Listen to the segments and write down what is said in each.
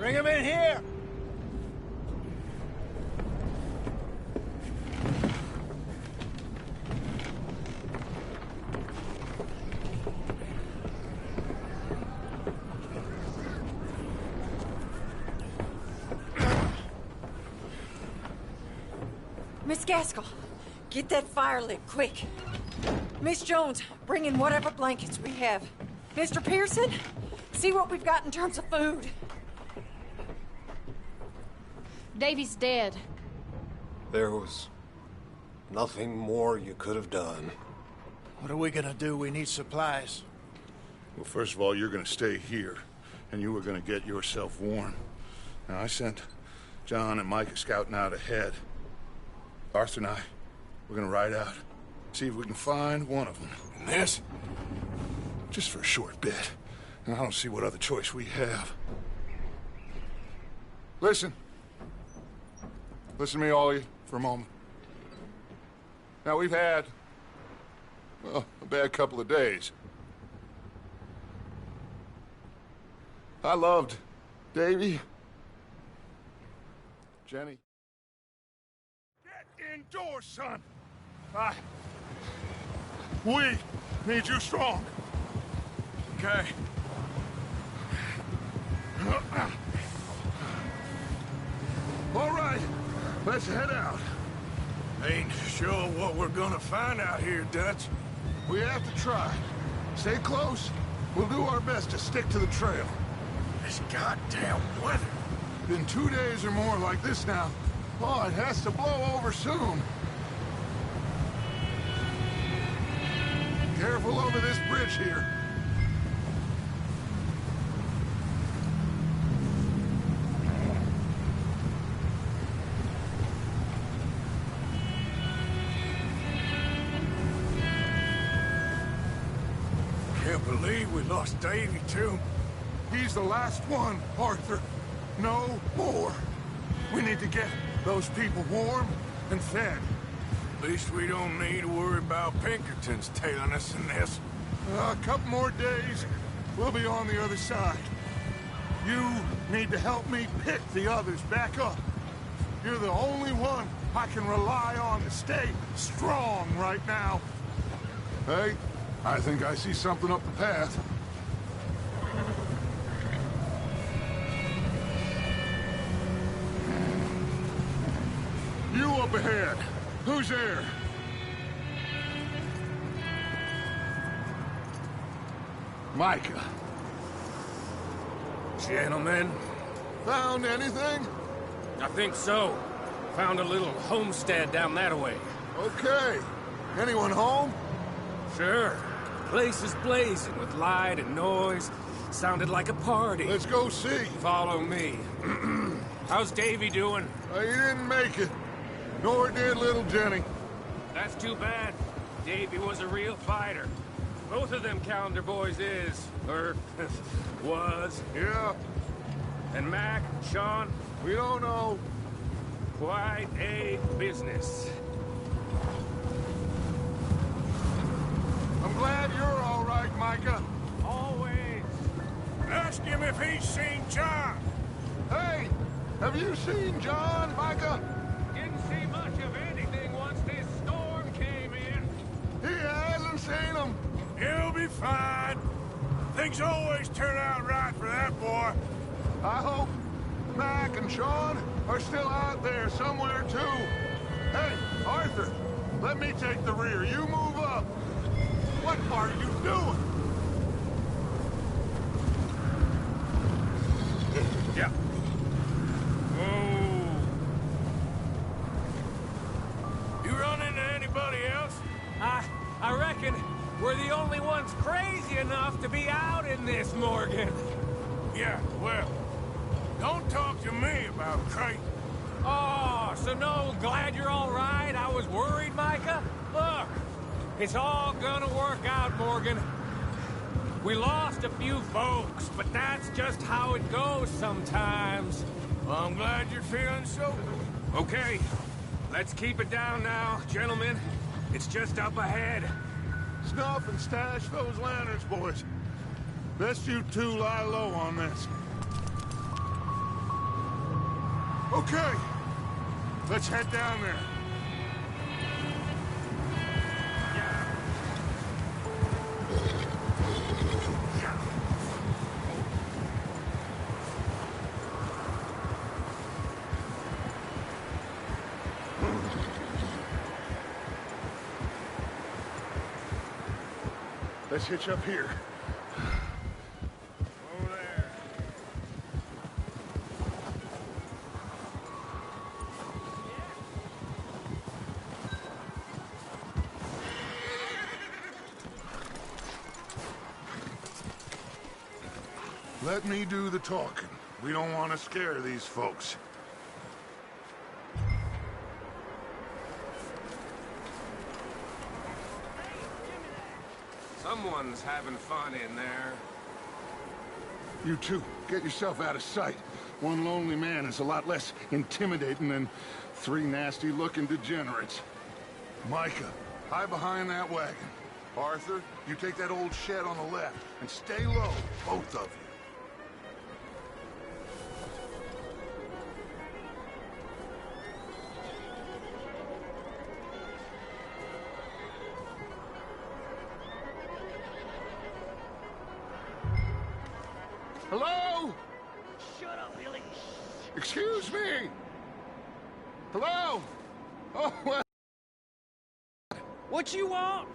Bring him in here! Miss Gaskell, get that fire lit, quick. Miss Jones, bring in whatever blankets we have. Mr. Pearson, see what we've got in terms of food. Davy's dead. There was nothing more you could have done. What are we gonna do? We need supplies. Well, first of all, you're gonna stay here, and you were gonna get yourself warm. Now, I sent John and Micah scouting out ahead. Arthur and I, we're gonna ride out, see if we can find one of them. And this? Just for a short bit. And I don't see what other choice we have. Listen. Listen to me, all of you, for a moment. Now, we've had, well, a bad couple of days. I loved Davy, Jenny. Get indoors, son! We need you strong. Okay. All right, let's head out. Ain't sure what we're gonna find out here, Dutch. We have to try. Stay close. We'll do our best to stick to the trail. This goddamn weather. Been 2 days or more like this now. Oh, it has to blow over soon. Careful over this bridge here. Can't believe we lost Davy, too. He's the last one, Arthur. No more. We need to get those people warm and fed. At least we don't need to worry about Pinkertons tailing us in this. A couple more days, we'll be on the other side. You need to help me pick the others back up. You're the only one I can rely on to stay strong right now. Hey, I think I see something up the path. You up ahead. Who's there? Micah. Gentlemen. Found anything? I think so. Found a little homestead down that way. Okay. Anyone home? Sure. Place is blazing with light and noise. Sounded like a party. Let's go see. Follow me. How's Davy doing? He didn't make it. Nor did little Jenny. That's too bad. Davy was a real fighter. Both of them calendar boys is. Or was. Yeah. And Mac, Sean? We don't know. Quite a business. I'm glad you're all right, Micah. Always. Ask him if he's seen John. Hey, have you seen John, Micah? Didn't see much of anything once this storm came in. He hasn't seen him. He'll be fine. Things always turn out right for that boy. I hope Mac and Sean are still out there somewhere, too. Hey, Arthur, let me take the rear. You move up. What are you doing? Yeah. Oh. You run into anybody else? I reckon we're the only ones crazy enough to be out in this, Morgan. Yeah, well, don't talk to me about Creighton. Oh, so no, glad you're all right. I was worried, Micah. Look, it's all gonna work out, Morgan. We lost a few folks, but that's just how it goes sometimes. Well, I'm glad you're feeling so. Okay, let's keep it down now, gentlemen. It's just up ahead. Snuff and stash those lanterns, boys. Best you two lie low on this. Okay, let's head down there. Let's hitch up here. Over there. Let me do the talking. We don't want to scare these folks. Someone's having fun in there. You two, get yourself out of sight. One lonely man is a lot less intimidating than three nasty-looking degenerates. Micah, hide behind that wagon. Arthur, you take that old shed on the left, and stay low, both of you. Hello? Shut up, Billy. Excuse me? Hello? Oh, well, What you want?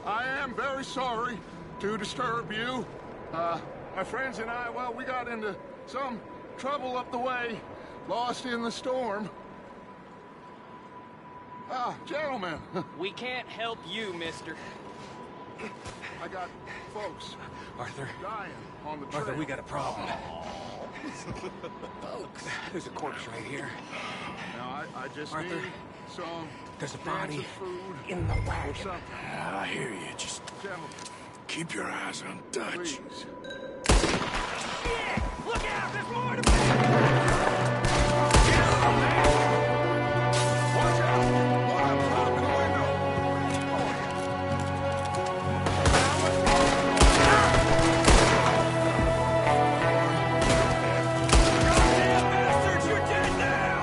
I am very sorry to disturb you. My friends and I, well, we got into some trouble up the way, lost in the storm. Gentlemen, We can't help you, mister. I got folks Arthur. dying on the trail. Arthur, we got a problem. Folks. There's a corpse right here. Now, I just Arthur, need some there's a cans body of food in the or wagon. something. I hear you. Just Gentlemen, keep your eyes on Dutch. please. Look out! There's more to Watch out! One up top in the window! Goddamn bastards! You're dead now!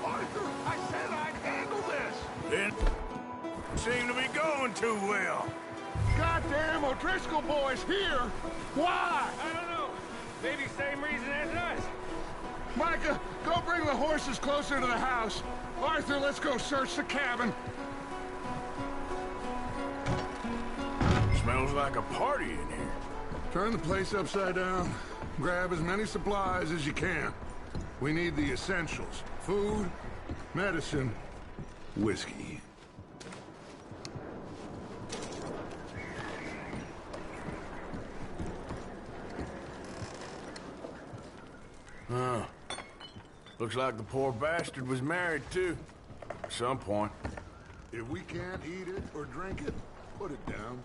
Arthur, I said I'd handle this! Didn't seem to be going too well. Goddamn O'Driscoll boys here! Why? I don't know. Maybe same reason as us. Micah, go bring the horses closer to the house. Arthur, let's go search the cabin. Smells like a party in here. Turn the place upside down. Grab as many supplies as you can. We need the essentials. Food, medicine, whiskey. Huh. Looks like the poor bastard was married, too. At some point. If we can't eat it or drink it, put it down.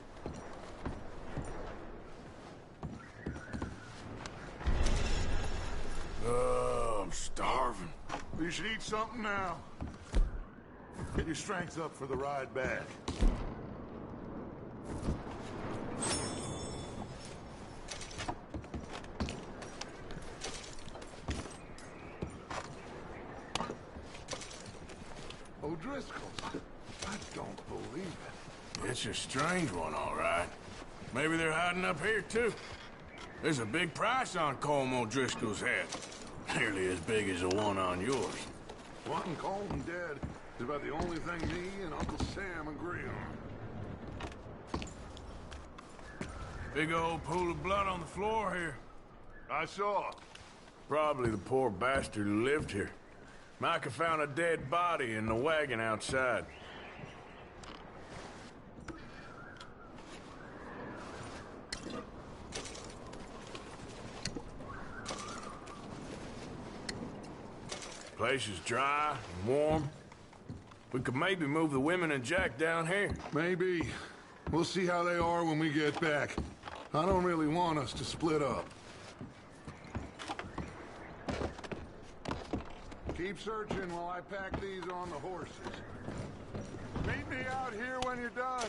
I'm starving. You should eat something now. Get your strength up for the ride back. O'Driscoll's. I don't believe it. It's a strange one, all right. Maybe they're hiding up here, too. There's a big price on Colm O'Driscoll's head. Nearly as big as the one on yours. Wanting Colton dead is about the only thing me and Uncle Sam agree on. Big old pool of blood on the floor here. I saw. Probably the poor bastard who lived here. Micah found a dead body in the wagon outside. Place is dry and warm. We could maybe move the women and Jack down here. Maybe. We'll see how they are when we get back. I don't really want us to split up. Keep searching while I pack these on the horses. Meet me out here when you're done.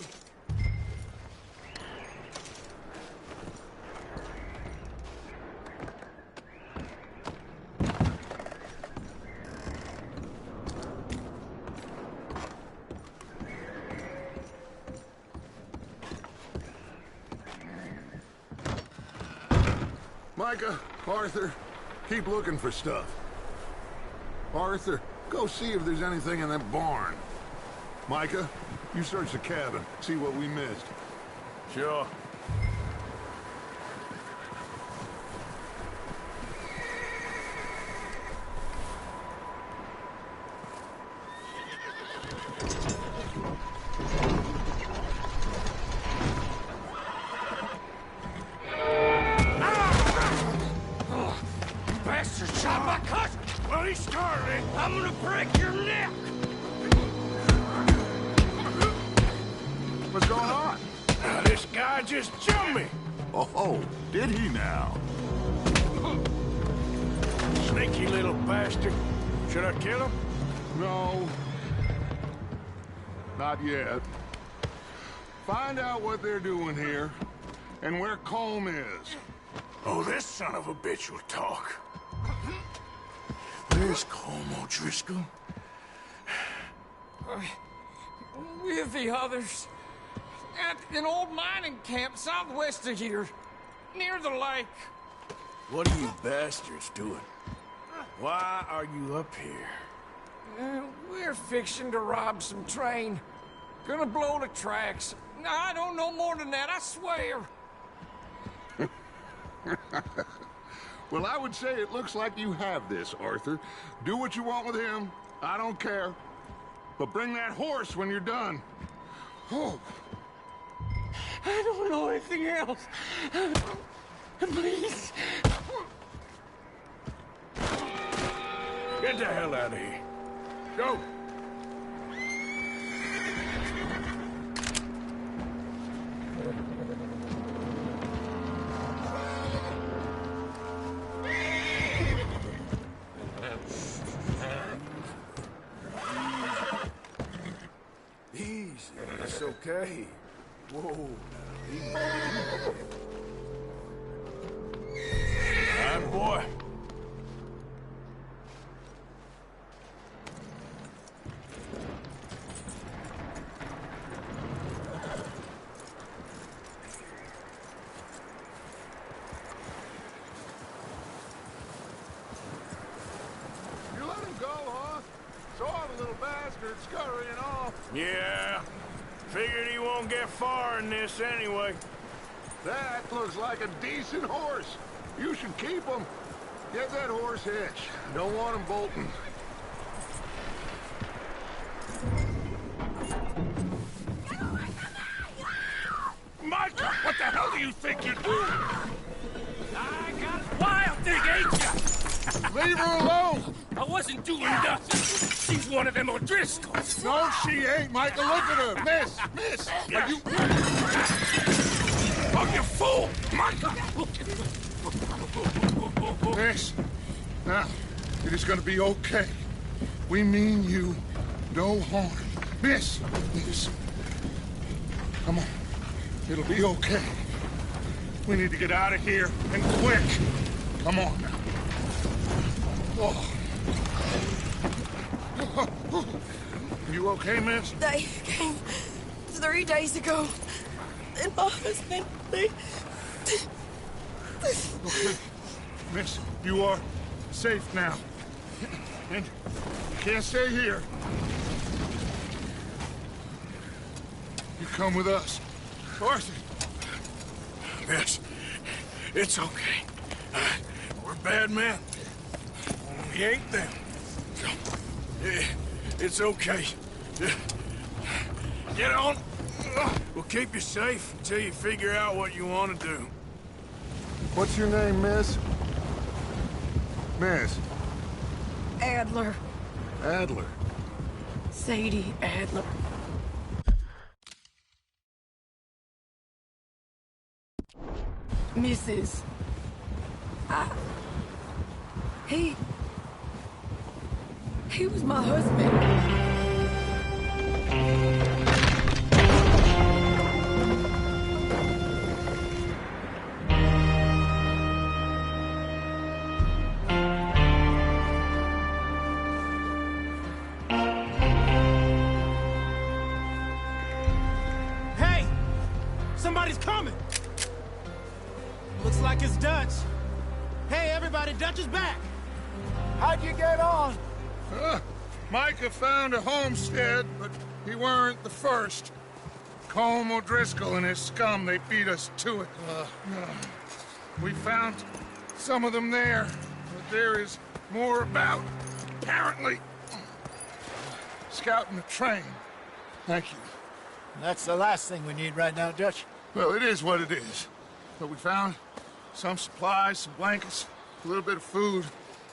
Micah, Arthur, keep looking for stuff. Arthur, go see if there's anything in that barn. Micah, you search the cabin, see what we missed. Sure. Bastard shot my cousin! Well, he started it. I'm gonna break your neck! What's going on? Now, this guy just jumped me. Oh, did he now? Sneaky little bastard. Should I kill him? No. Not yet. Find out what they're doing here, and where Colm is. Oh, this son of a bitch will talk. Where's Colm O'Driscoll? With the others. At an old mining camp southwest of here. Near the lake. What are you bastards doing? Why are you up here? We're fixing to rob some train. Gonna blow the tracks. I don't know more than that, I swear. Well, I would say it looks like you have this, Arthur. Do what you want with him. I don't care. But bring that horse when you're done. Oh. I don't know anything else. Please. Get the hell out of here. Go. Easy. It's okay. Whoa. Easy. All right, boy. You let him go, huh? Saw the little bastard scurrying off. Yeah. Figured he won't get far in this anyway. That looks like a decent horse. You should keep him. Get that horse hitched. Don't want him bolting. Micah, what the hell do you think you're doing? I got wild thing, ain't ya? Leave her alone! I wasn't doing nothing. She's one of them O'Driscolls. No, she ain't, Micah. Look at her. Miss! Are you... Oh, you fool! Micah! Miss, now, it is gonna be okay. We mean you no harm. Miss! Come on. It'll be okay. We need to get out of here, and quick. Come on now. Oh. You okay, miss? They came 3 days ago. And my husband, they... Okay. Miss, you are safe now. And you can't stay here. You come with us. Arthur. Miss, it's okay. We're bad men. We ain't them. It's okay. Get on. We'll keep you safe until you figure out what you want to do. What's your name, miss? Miss. Adler. Adler. Sadie Adler. Mrs. He was my husband. Hey! Somebody's coming! Looks like it's Dutch. Hey, everybody, Dutch is back! How'd you get on? Micah found a homestead, but he weren't the first. Colm O'Driscoll and his scum, they beat us to it. We found some of them there, but there is more about, apparently. Scouting the train. Thank you. That's the last thing we need right now, Dutch. Well, it is what it is. But we found some supplies, some blankets, a little bit of food,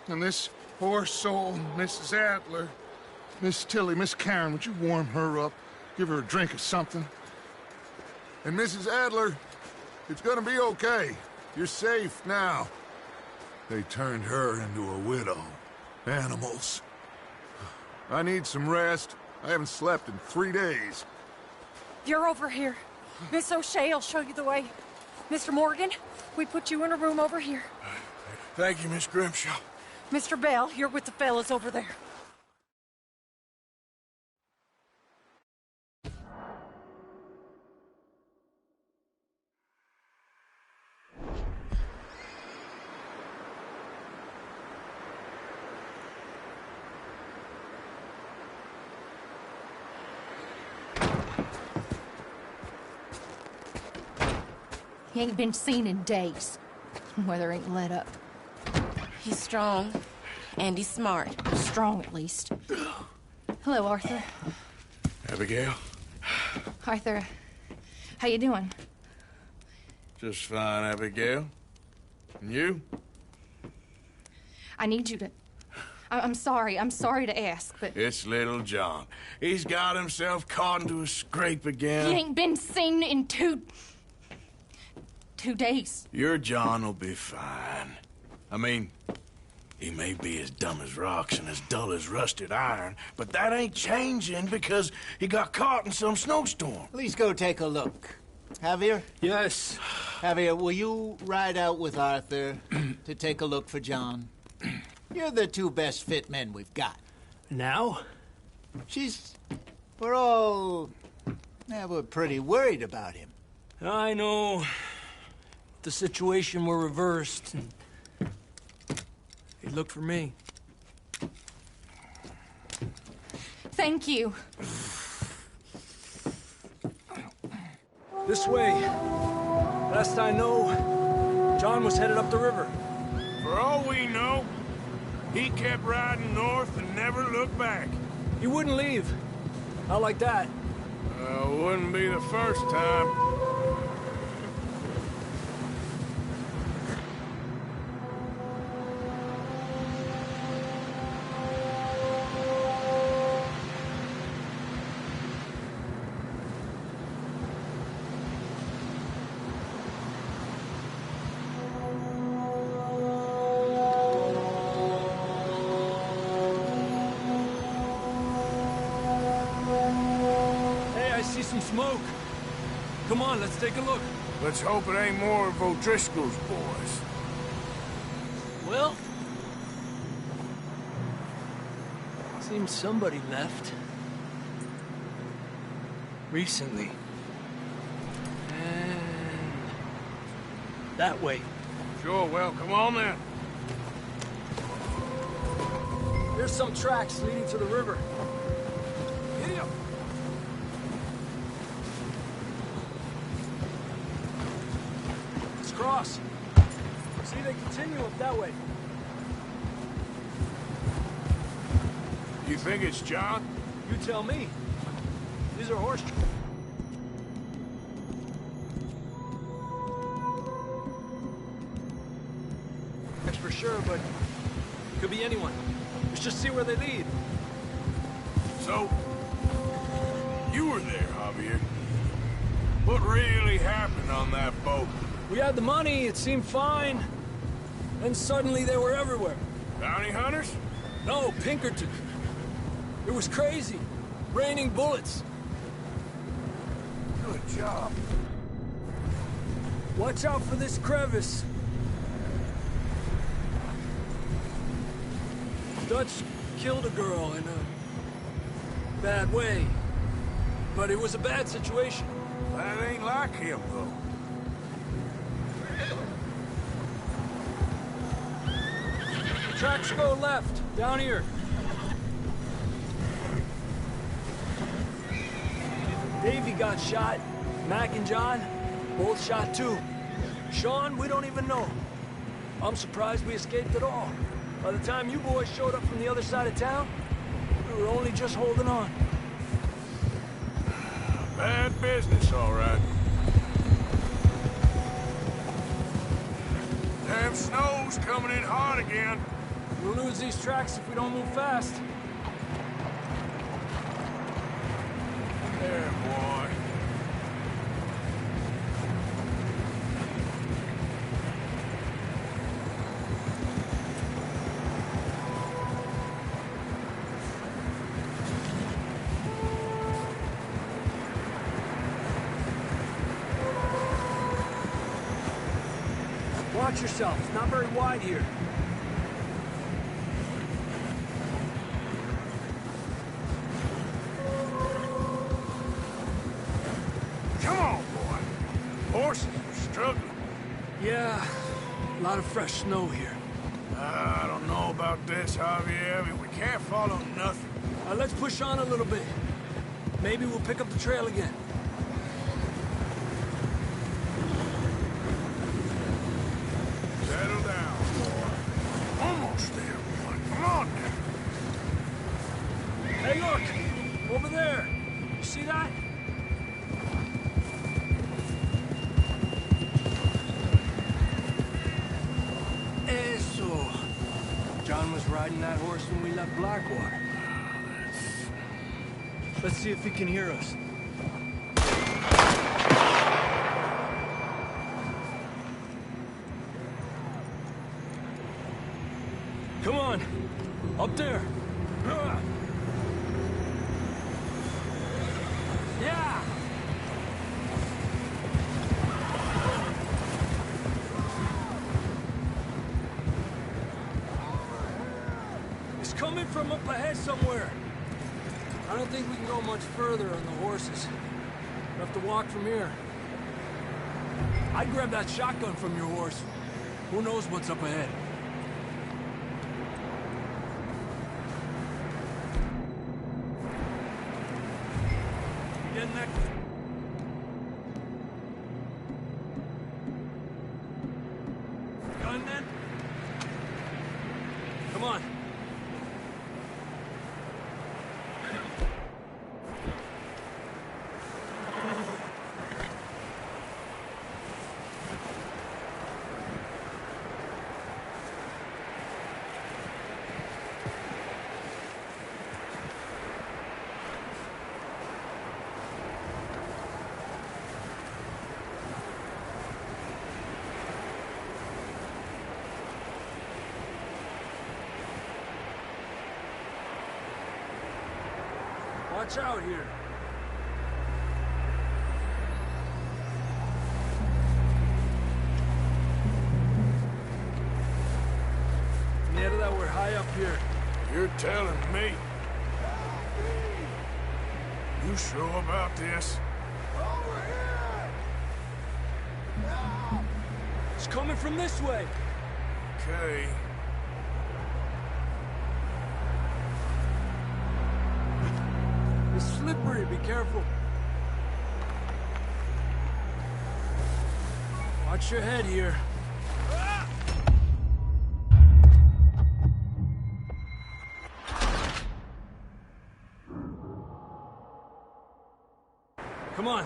and this poor soul, Mrs. Adler, Miss Tilly, Miss Karen, would you warm her up? Give her a drink or something? And Mrs. Adler, it's gonna be okay. You're safe now. They turned her into a widow. Animals. I need some rest. I haven't slept in 3 days. You're over here. Miss O'Shea will show you the way. Mr. Morgan, we put you in a room over here. Thank you, Miss Grimshaw. Mr. Bell, you're with the fellas over there. He ain't been seen in days. Weather ain't let up. He's strong, and he's smart. Strong, at least. Hello, Arthur. Abigail? Arthur, how you doing? Just fine, Abigail. And you? I need you to... I'm sorry to ask, but... It's little John. He's got himself caught into a scrape again. He ain't been seen in 2 days. Your John will be fine. I mean, he may be as dumb as rocks and as dull as rusted iron, but that ain't changing because he got caught in some snowstorm. Please go take a look. Javier? Yes. Javier, will you ride out with Arthur to take a look for John? You're the 2 best fit men we've got. Now? We're pretty worried about him. I know. The situation were reversed. He looked for me. Thank you. This way. Last I know, John was headed up the river. For all we know, he kept riding north and never looked back. He wouldn't leave. Not like that. Wouldn't be the first time. Some smoke. Come on, let's take a look. Let's hope it ain't more of O'Driscoll's boys. Well, seems somebody left. Recently. And that way. Sure, well, come on then. There's some tracks leading to the river. Giddy up. Cross. See, they continue up that way. You think it's John? You tell me. These are horse... That's for sure, but could be anyone. Let's just see where they lead. So, you were there, Javier. What really happened on that boat? We had the money, it seemed fine. Then suddenly they were everywhere. Bounty hunters? No, Pinkerton. It was crazy. Raining bullets. Good job. Watch out for this crevice. Dutch killed a girl in a bad way. But it was a bad situation. That ain't like him, though. Tracks go left, down here. Davey got shot. Mac and John, both shot too. Sean, we don't even know. I'm surprised we escaped at all. By the time you boys showed up from the other side of town, we were only just holding on. Bad business, all right. Damn snow's coming in hard again. We'll lose these tracks if we don't move fast. There, boy. Watch yourself. It's not very wide here. Come on, boy. Horses are struggling. Yeah, a lot of fresh snow here. I don't know about this, Javier. I mean, we can't follow nothing. Let's push on a little bit. Maybe we'll pick up the trail again. Settle down, boy. Almost there, boy. Come on now. Hey, look! Over there! You see that? Eso! John was riding that horse when we left Blackwater. Let's see if he can hear us. Come on! Up there! Yeah! It's coming from up ahead somewhere. I don't think we can go much further on the horses. We'll have to walk from here. I'd grab that shotgun from your horse. Who knows what's up ahead? Getting that... Gun then? Come on. Watch out here. Ned, that we're high up here. You're telling me. You sure about this? It's coming from this way. Okay. It's slippery, be careful. Watch your head here. Come on.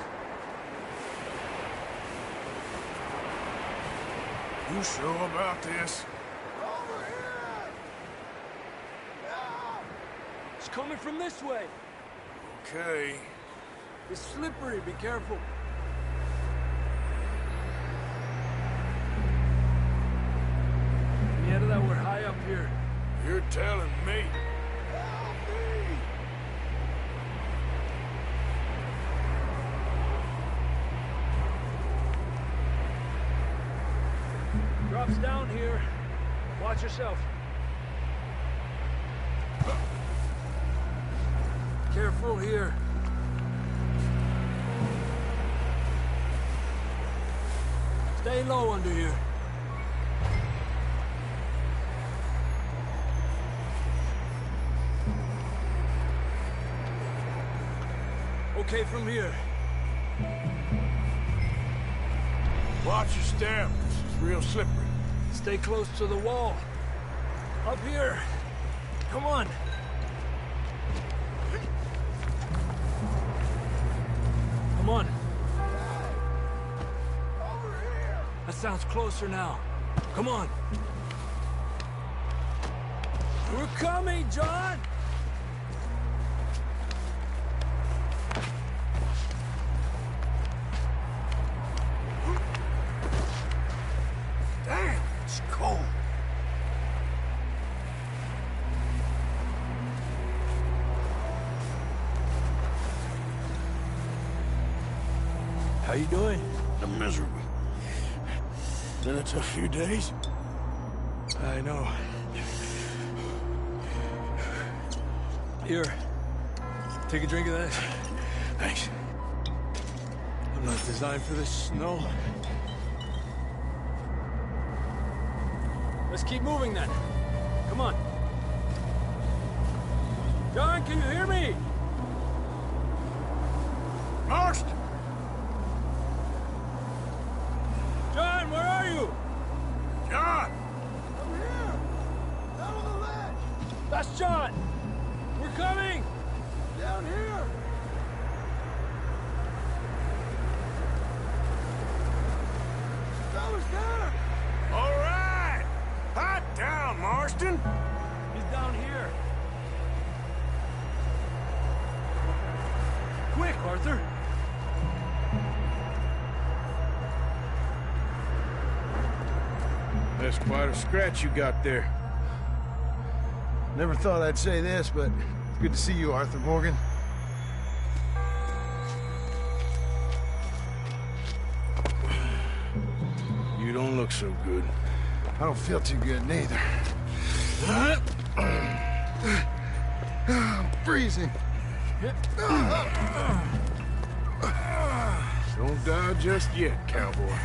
You sure about this? It's coming from this way. Okay. It's slippery, be careful. Yeah, that we're high up here. You're telling me. Drops down here. Watch yourself. Careful here. Stay low under here. Okay from here. Watch your step. This is real slippery. Stay close to the wall. Up here. Come on. Come on. Over here! That sounds closer now. Come on. We're coming, John! Damn, it's cold. How you doing? I'm miserable. Been a tough few days. I know. Here. Take a drink of that. Thanks. I'm not designed for this snow. Let's keep moving then. Come on. John, can you hear me? Marston! John, where are you? John! I'm here! Down on the ledge! That's John! We're coming! Down here! Fella's down! All right! Hot down, Marston! He's down here. Quick, Arthur! That's quite a scratch you got there. Never thought I'd say this, but it's good to see you, Arthur Morgan. You don't look so good. I don't feel too good, neither. I'm freezing. Don't die just yet, cowboy.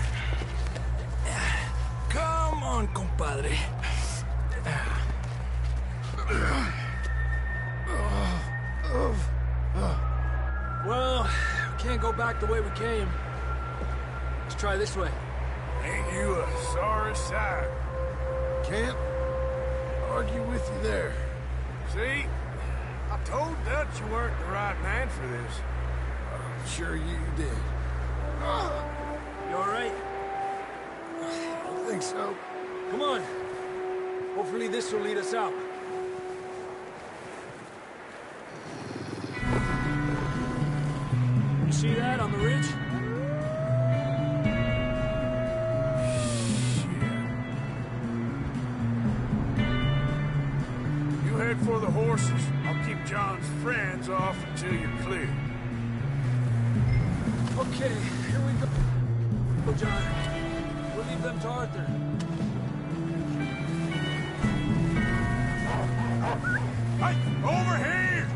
Come on, compadre. Well, we can't go back the way we came. Let's try this way. Ain't you a sorry sight? Can't argue with you there. See? I told Dutch you weren't the right man for this. I'm sure you did. You all right? I don't think so. Come on. Hopefully this will lead us out. You see that on the ridge? You head for the horses. I'll keep John's friends off until you're clear. Okay, here we go. Oh, John. We'll leave them to Arthur. Hey, over here!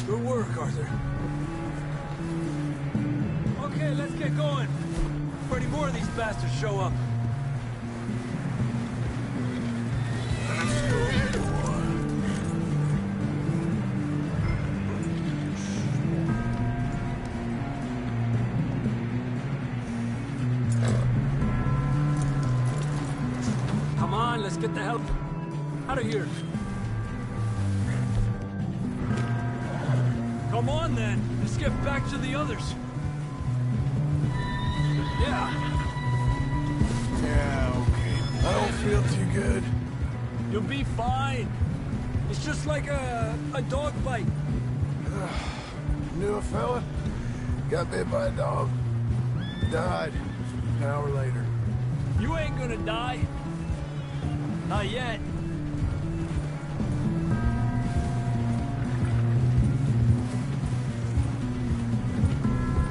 Good work, Arthur. Okay, let's get going. Before any more of these bastards show up. get the hell out of here. Come on, then. Let's get back to the others. Yeah. Yeah, okay. I don't feel too good. You'll be fine. It's just like a dog bite. Knew a fella? Got bit by a dog. Died an hour later. You ain't gonna die. Not yet.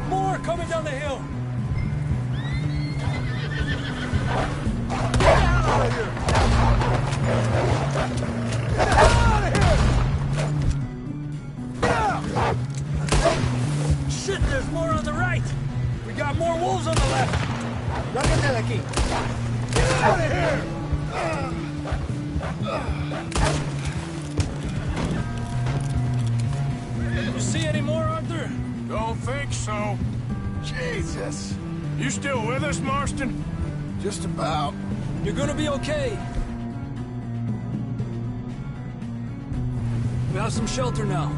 More coming down the hill. Get out of here! Get out of here! Get out! Shit, there's more on the right. We got more wolves on the left. Lárgate de aquí. Get out of here! You see any more, Arthur? Don't think so. Jesus. You still with us, Marston? Just about. You're gonna be okay. We have some shelter now.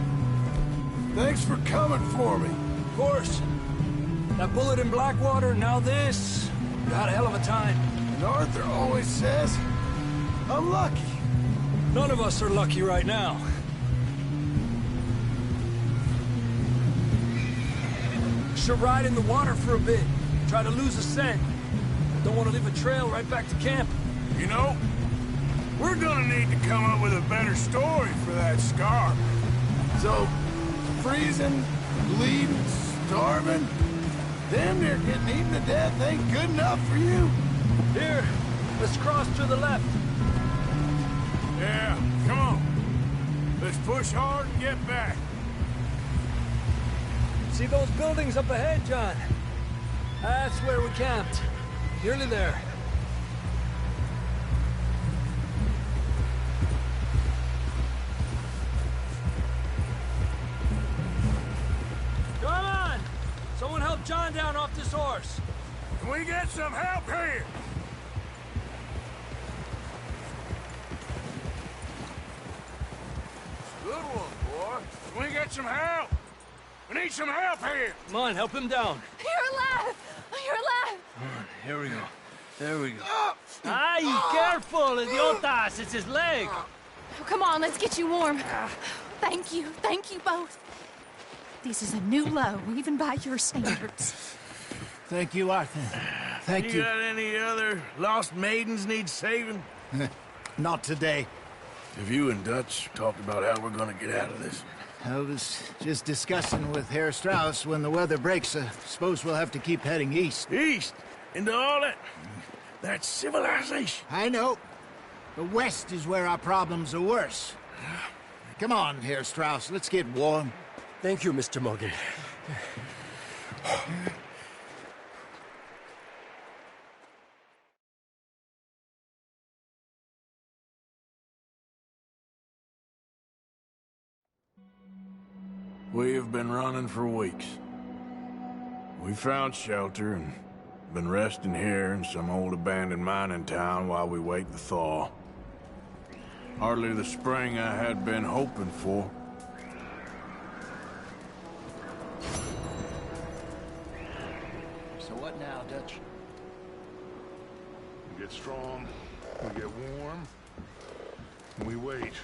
Thanks for coming for me. Of course. That bullet in Blackwater, now this. You had a hell of a time. And Arthur always says, I'm lucky. None of us are lucky right now. Should ride in the water for a bit. Try to lose a scent. Don't want to leave a trail right back to camp. You know, we're gonna need to come up with a better story for that scar. So, freezing, bleeding, starving, damn near getting eaten to death ain't good enough for you. Here, let's cross to the left. Yeah, come on. Let's push hard and get back. See those buildings up ahead, John? That's where we camped. Nearly there. Come on! Someone help John down off this horse. Can we get some help here? Good one, boy. Can we get some help? We need some help here. Come on, help him down. You're alive! You're alive! Come on, here we go. There we go. Ay, careful, idiotas! It's his leg. Oh, come on, let's get you warm. Thank you both. This is a new low, even by your standards. Thank you, Arthur. Thank you. You got any other lost maidens need saving? Not today. Have you and Dutch talked about how we're gonna get out of this? I was just discussing with Herr Strauss when the weather breaks. I suppose we'll have to keep heading east. East? Into all that civilization? I know. The west is where our problems are worse. Come on, Herr Strauss, let's get warm. Thank you, Mr. Morgan. We have been running for weeks. We found shelter and been resting here in some old abandoned mining town while we wait the thaw. Hardly the spring I had been hoping for. So what now, Dutch? We get strong, we get warm, and we wait.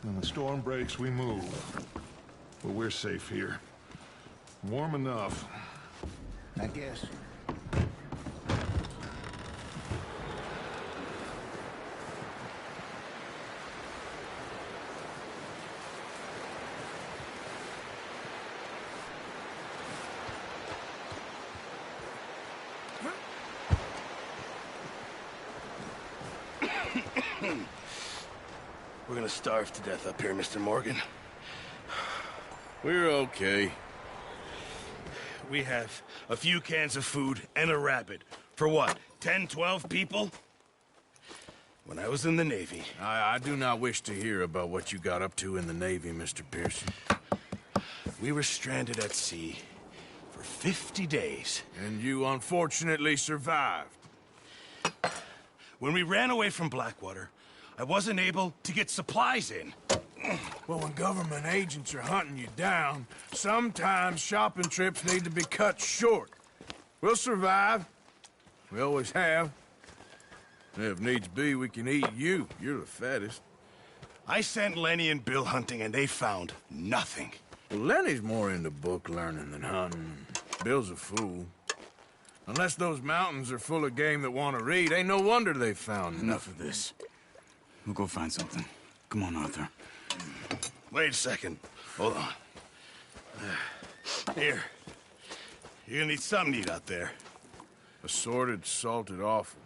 When the storm breaks, we move. But we're safe here. Warm enough. I guess. We're gonna starve to death up here, Mr. Morgan. We're okay. We have a few cans of food and a rabbit. For what, 10, 12 people? When I was in the Navy... I do not wish to hear about what you got up to in the Navy, Mr. Pearson. We were stranded at sea for 50 days. And you unfortunately survived. When we ran away from Blackwater, I wasn't able to get supplies in. Well, when government agents are hunting you down, sometimes shopping trips need to be cut short. We'll survive. We always have. And if needs be, we can eat you. You're the fattest. I sent Lenny and Bill hunting, and they found nothing. Well, Lenny's more into book learning than hunting. Bill's a fool. Unless those mountains are full of game that want to read, ain't no wonder they found Enough of this. We'll go find something. Come on, Arthur. Wait a second. Hold on. Here. You're gonna need something to eat out there. Assorted, salted offal.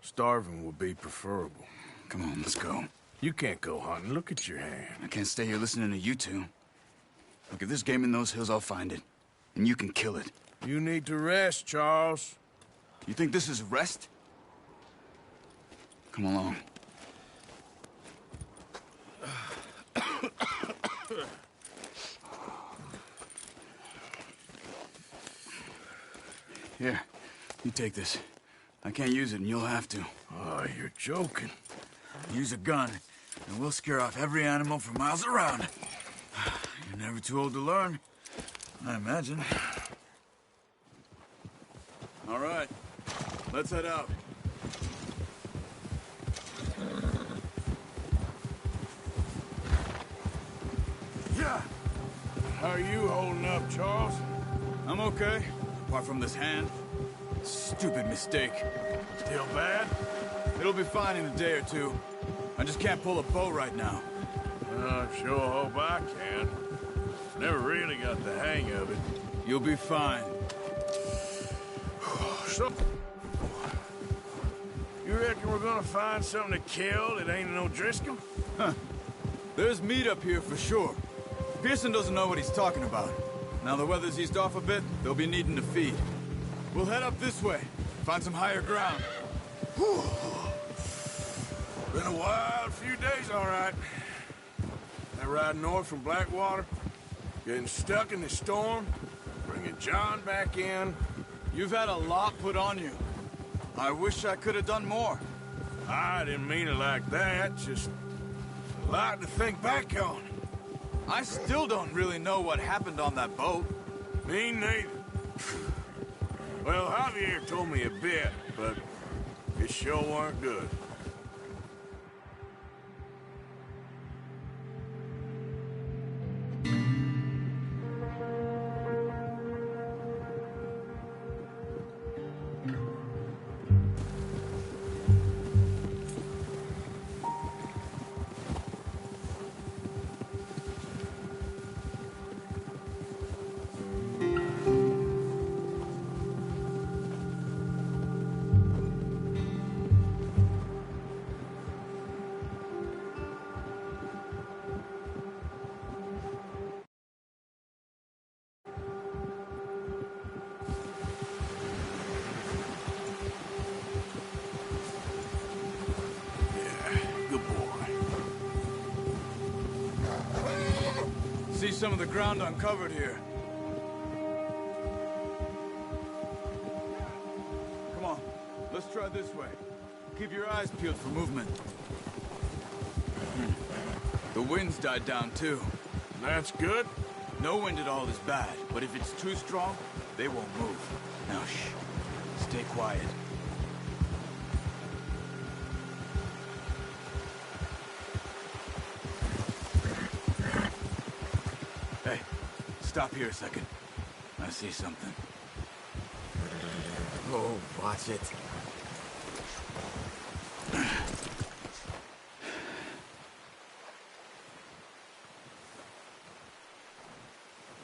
Starving would be preferable. Come on, let's go. You can't go hunting. Look at your hand. I can't stay here listening to you two. Look, if there's game in those hills, I'll find it. And you can kill it. You need to rest, Charles. You think this is rest? Come along. Here, you take this. I can't use it, and you'll have to. Oh, you're joking. Use a gun, and we'll scare off every animal for miles around. You're never too old to learn, I imagine. All right, let's head out. Yeah. How are you holding up, Charles? I'm okay, apart from this hand. Stupid mistake. Still bad? It'll be fine in a day or two. I just can't pull a bow right now. I sure hope I can. Never really got the hang of it. You'll be fine. So, you reckon we're gonna find something to kill that ain't no Driscoll? Huh. There's meat up here for sure. Pearson doesn't know what he's talking about. Now the weather's eased off a bit, they'll be needing to feed. We'll head up this way, find some higher ground. Whew. Been a wild few days, all right. That ride north from Blackwater, getting stuck in the storm, bringing John back in. You've had a lot put on you. I wish I could have done more. I didn't mean it like that, just a lot to think back on. I still don't really know what happened on that boat. Me neither. Well, Javier told me a bit, but it sure weren't good. See some of the ground uncovered here. Come on, let's try this way. Keep your eyes peeled for movement. The wind's died down too. That's good. No wind at all is bad, but if it's too strong, they won't move. Now shh, stay quiet. Hey, stop here a second. I see something. Oh, watch it.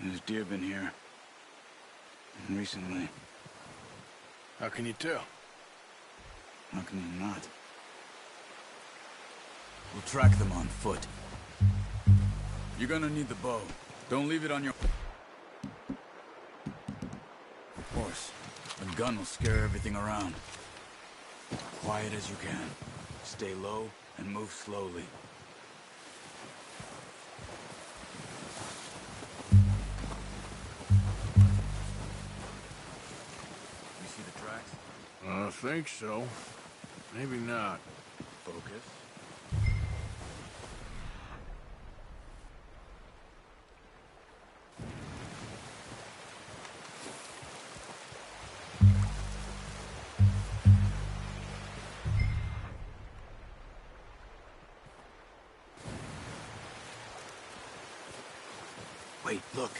There's deer been here. Recently. How can you tell? How can you not? We'll track them on foot. You're gonna need the bow. Don't leave it on your horse. A gun will scare everything around. Quiet as you can. Stay low and move slowly. You see the tracks? I think so. Maybe not. Focus. Wait, look.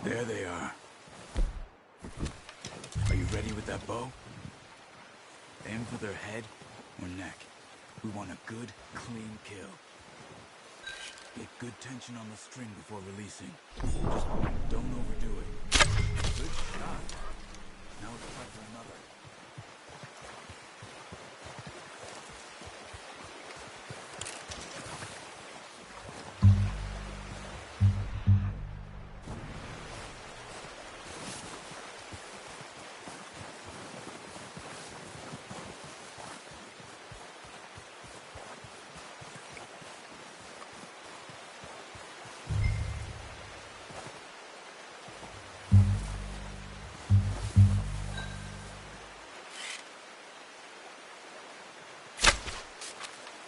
There they are. Are you ready with that bow? Aim for their head or neck. We want a good, clean kill. Get good tension on the string before releasing. Just don't overdo it. Good shot. Now it's time for another.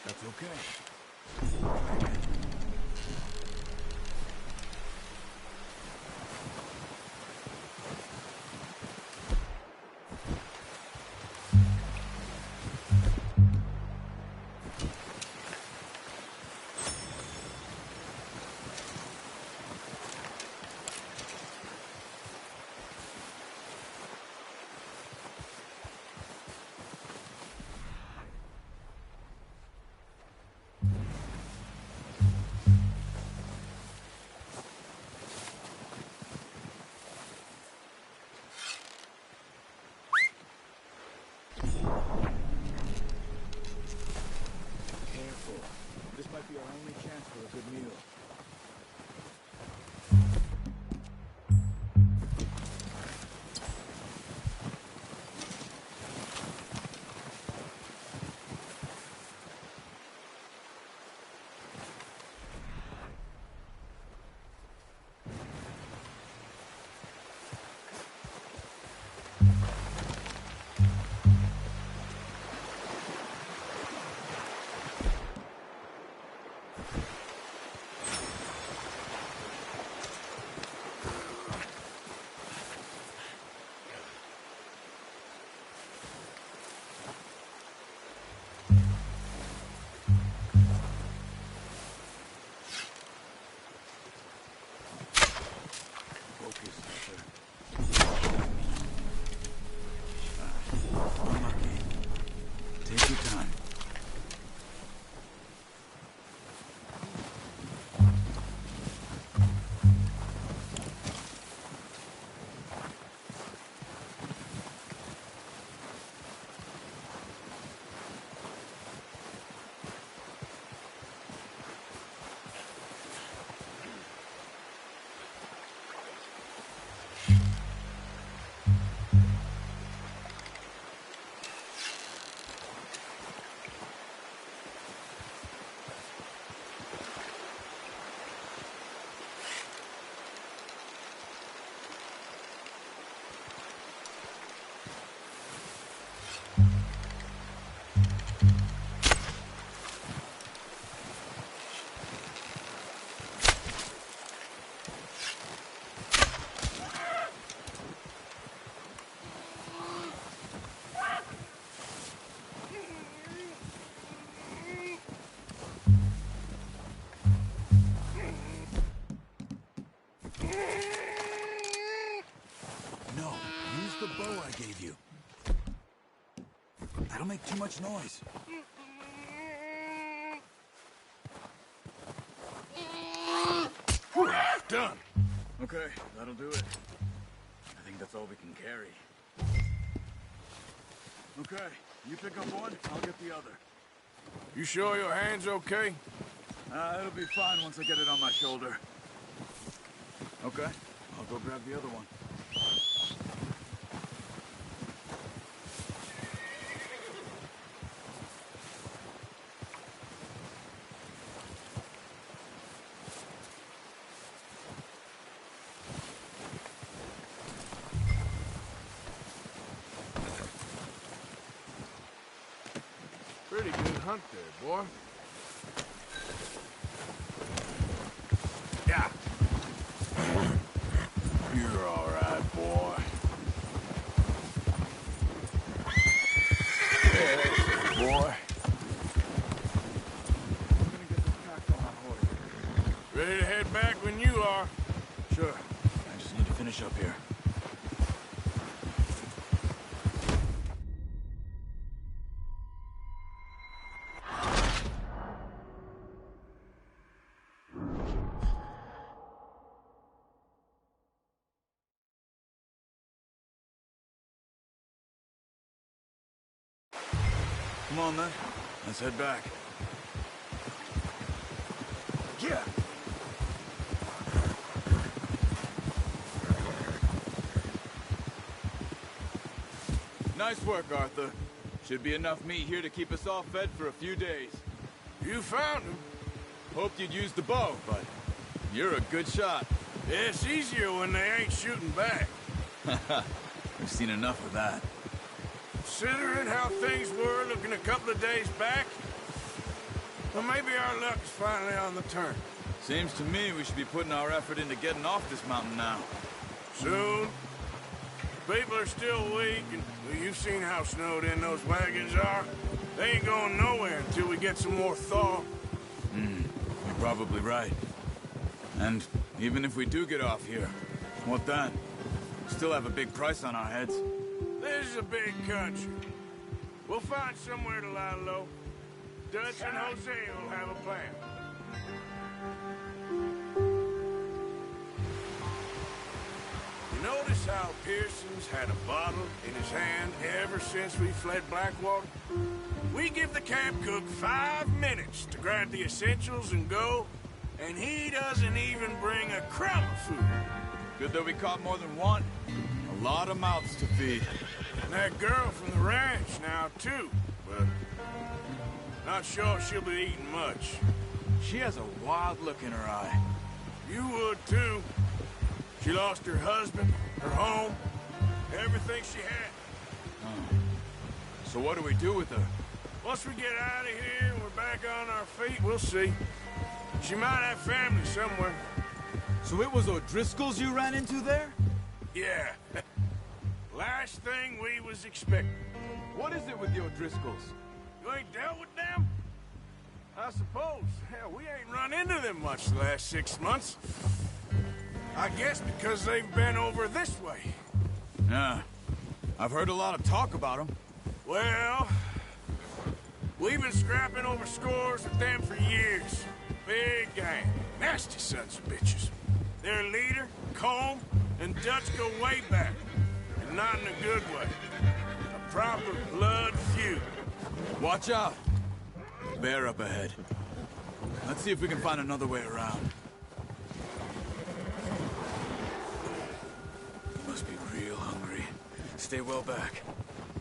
That's okay. Be our only chance for a good meal. Take your time. No, use the bow I gave you. That'll make too much noise. Whew, done. Okay, that'll do it. I think that's all we can carry. Okay, you pick up one, I'll get the other. You sure your hand's okay? It'll be fine once I get it on my shoulder. Okay, I'll go grab the other one. hunt there, boy. Yeah. You're all right, boy. Yeah, boy. Ready to head back when you are. Sure. I just need to finish up here. Come on, then. Let's head back. Yeah. Nice work, Arthur. Should be enough meat here to keep us all fed for a few days. You found him. Hoped you'd use the bow, but you're a good shot. Yeah, it's easier when they ain't shooting back. We've seen enough of that. Considering how things were looking a couple of days back, well, maybe our luck's finally on the turn. Seems to me we should be putting our effort into getting off this mountain now. Soon. People are still weak, and well, you've seen how snowed in those wagons are. They ain't going nowhere until we get some more thaw. You're probably right. And even if we do get off here, what then? Still have a big price on our heads. This is a big country. We'll find somewhere to lie low. Dutch and Jose will have a plan. You notice how Pearson's had a bottle in his hand ever since we fled Blackwater? We give the camp cook 5 minutes to grab the essentials and go, and he doesn't even bring a crumb of food. Good that we caught more than one. A lot of mouths to feed. And that girl from the ranch now, too, but not sure she'll be eating much. She has a wild look in her eye. You would, too. She lost her husband, her home, everything she had. Oh. So what do we do with her? Once we get out of here and we're back on our feet, we'll see. She might have family somewhere. So it was O'Driscoll's you ran into there? Yeah. Last thing we was expecting. What is it with the O'Driscolls? You ain't dealt with them? I suppose. Hell, we ain't run into them much the last 6 months. I guess because they've been over this way. Yeah. I've heard a lot of talk about them. Well, we've been scrapping over scores with them for years. Big gang. Nasty sons of bitches. Their leader, Combe, and Dutch go way back. And not in a good way. A proper blood feud. Watch out. Bear up ahead. Let's see if we can find another way around. Must be real hungry. Stay well back.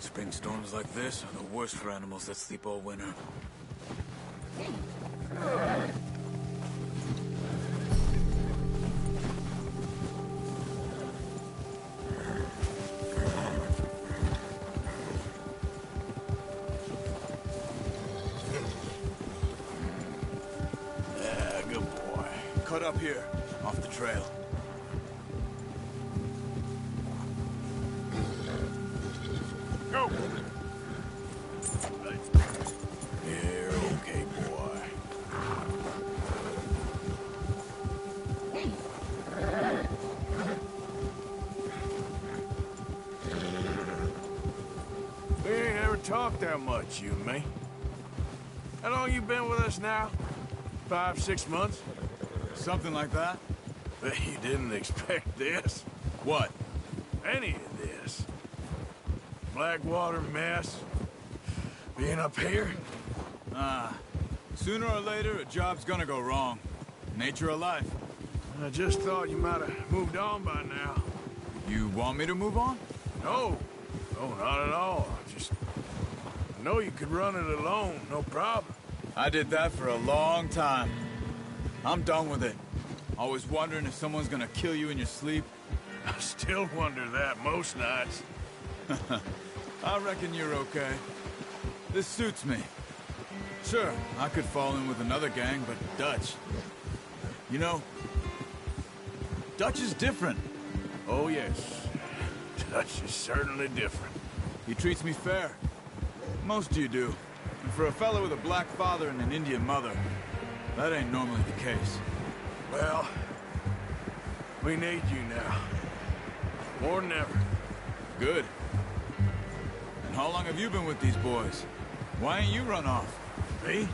Spring storms like this are the worst for animals that sleep all winter. Yeah, good boy. Cut up here, off the trail. Go! You're okay, boy. We ain't ever talked that much, you and me. How long you been with us now? 5, 6 months? Something like that? Bet you didn't expect this. What? Any of this. Blackwater mess. Being up here. Sooner or later, a job's gonna go wrong. Nature of life. I just thought you might have moved on by now. You want me to move on? No. No, not at all. I know you could run it alone, no problem. I did that for a long time. I'm done with it. Always wondering if someone's gonna kill you in your sleep. I still wonder that most nights. I reckon you're okay. This suits me. Sure, I could fall in with another gang, but Dutch... You know, Dutch is different. Oh, yes. Dutch is certainly different. He treats me fair. Most of you do. And for a fellow with a black father and an Indian mother, that ain't normally the case. Well, we need you now. More than ever. Good. And how long have you been with these boys? Why ain't you run off? Me?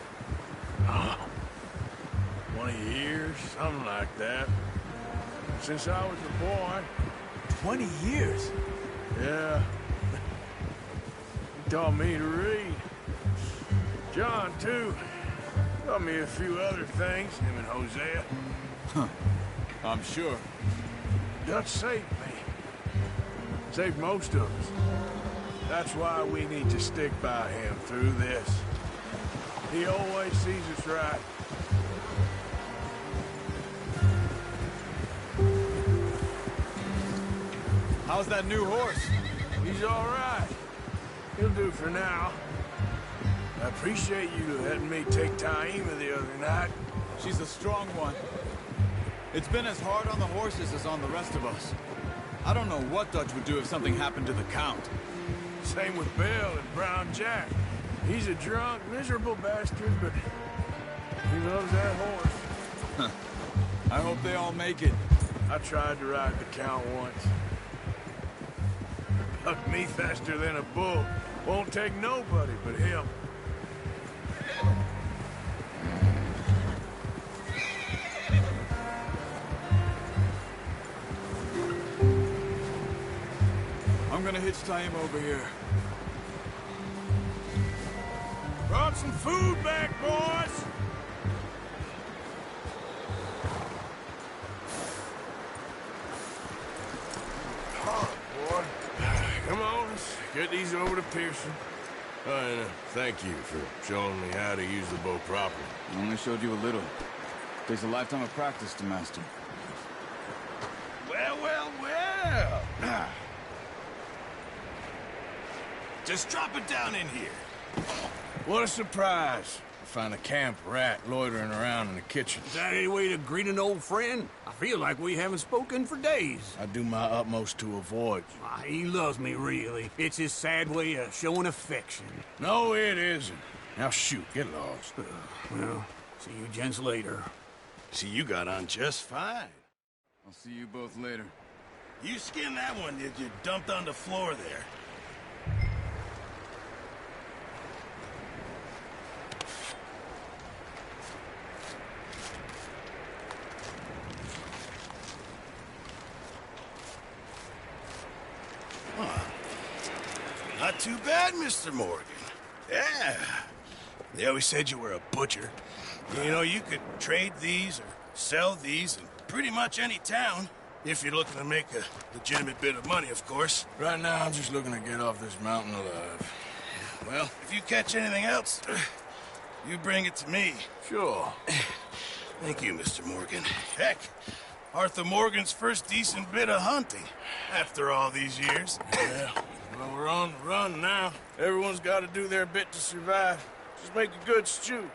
20 years, something like that. Since I was a boy. 20 years? Yeah. He taught me to read. John, too. Taught me a few other things, him and Hosea. Huh. I'm sure. Dutch saved me. Saved most of us. That's why we need to stick by him through this. He always sees us right. How's that new horse? He's all right. He'll do for now. I appreciate you letting me take Taima the other night. She's a strong one. It's been as hard on the horses as on the rest of us. I don't know what Dutch would do if something happened to the Count. Same with Bill and Brown Jack. He's a drunk, miserable bastard, but he loves that horse. I hope they all make it. I tried to ride the Count once. Bucked me faster than a bull. Won't take nobody but him. I'm gonna hitch Taima over here. Brought some food back, boys! Come on, let's get these over to Pearson. And thank you for showing me how to use the bow properly. I only showed you a little. Takes a lifetime of practice to master. Well, well, well. Just drop it down in here. What a surprise. Find a camp rat loitering around in the kitchen. Is that any way to greet an old friend? I feel like we haven't spoken for days. I do my utmost to avoid you. He loves me, really. It's his sad way of showing affection. No, it isn't. Now shoot, get lost. Well, see you gents later. See, you got on just fine. I'll see you both later. You skinned that one that you dumped on the floor there. Not too bad, Mr. Morgan. Yeah. They always said you were a butcher. You know, you could trade these or sell these in pretty much any town. If you're looking to make a legitimate bit of money, of course. Right now, I'm just looking to get off this mountain alive. Well, if you catch anything else, you bring it to me. Sure. Thank you, Mr. Morgan. Heck, Arthur Morgan's first decent bit of hunting after all these years. Yeah. Well, we're on the run now. Everyone's got to do their bit to survive. Just make a good stew.